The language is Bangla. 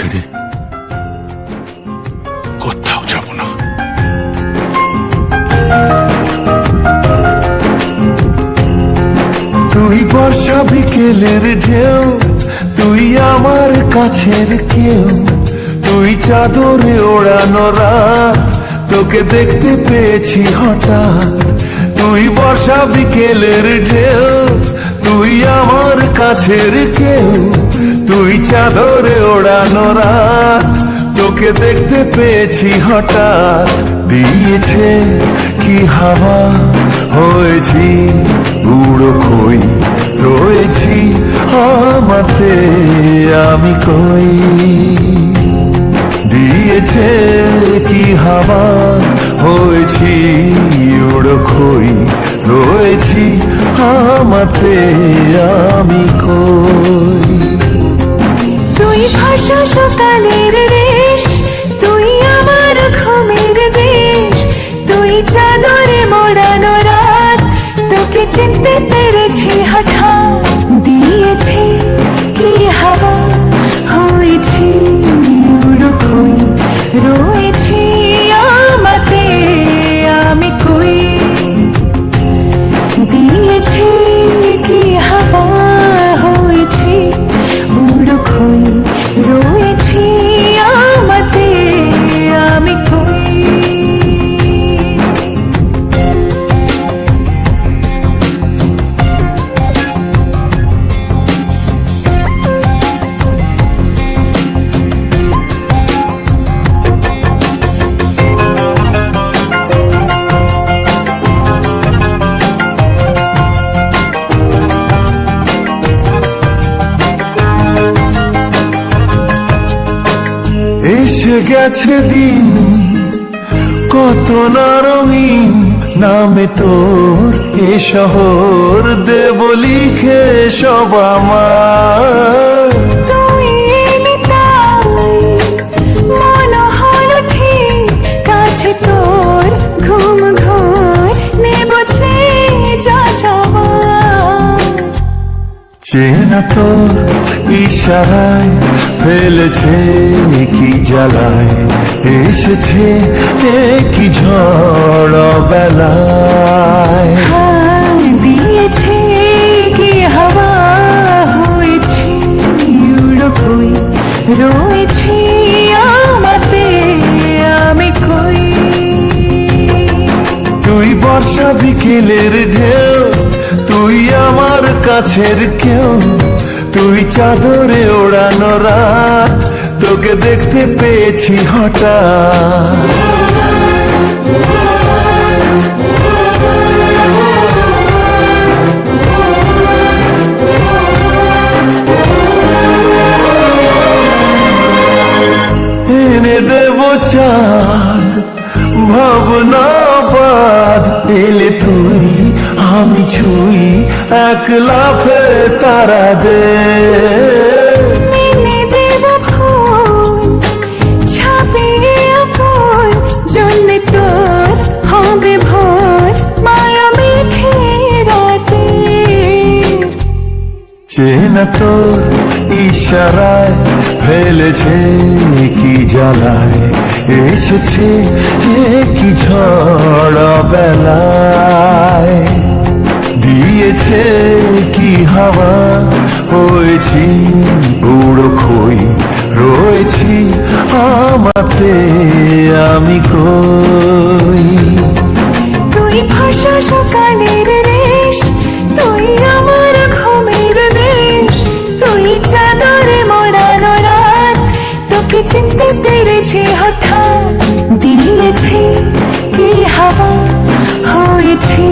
ছেড়ে কোথাও যাব না। তুই বর্ষা বিকেলের ঢেউ, তুই আমার কাছের কেউ, তুই চাদরে ওড়ানো রাত, তোকে দেখতে পেয়েছি হঠাৎ। তুই বর্ষা বিকেলের ঢেউ, তুই আমার কাছের কেউ, তুই চাদরে ওড়ানো রাত, তোকে দেখতে পেয়েছি হঠাৎ। দিয়েছে কি হাওয়া, হয়েছি বুড়ো খই, রয়েছি আমাতে আমি কই। দিয়েছে কি হাওয়া, হয়েছি উড়ো খই, রয়েছি আমাতে আমি কই। তুই ভাষা সকালের রেশ, তুই আমার ঘুমের দেশ, তুই চাদরে মোড়ানো রাত, তোকে চিনতে পেরেছি হঠাৎ। দিয়েছি কি হাওয়া, হয়েছি উড়ো খই, রয়েছি আমাতে আমি কই। দিয়েছি কি হাওয়া, হয়েছি উড়ো খই, রয়েছি আমাতে আমি কই। এসে গেছে দিন কত না রঙিন, নামে তোর এ শহর দেব লিখে সব আমার। তুই এলি তাই মনে হলো ঠিক, কাছে তোর ঘুম ঘুর নেব যা যাওয়ার। চেনা তোর ইশারায় ফেলেছে কি জ্বালায়, এসেছে কি ঝড় বেলায়। দিয়েছে কি হাওয়া, হয়েছি উড়ো খই, রয়েছি আমাতে আমি কই। তুই বর্ষা বিকেলের ঢেউ, তুই আমার কাছের কেউ, তুই চাদরে ওড়ানো রাত, তোকে দেখতে পেয়েছি হঠাৎ। এনে দেব চাঁদ ভাবনা বাদ, এলে তুই আমি ছুই এক লাফে তারা দে। এনে দেব ফুল ছাপিয়ে আকুল, জন্যে তোর হবে ভোর মায়া মেঘে রাতে। চেনা তোর ইশারায় ফেলেছে কি জ্বালায়, এসেছে কি ঝড় বেলায়। দিয়েছে কি হাওয়া, হয়েছি উড়ো খই, রয়েছি আমাতে আমি কই। তুই ভাষা সকালের রেশ, তুই আমার ঘুমের দেশ, তুই চাদরে মোড়ানো রাত, তোকে চিনতে পেরেছি হঠাৎ। দিয়েছি কি হাওয়া, হয়েছি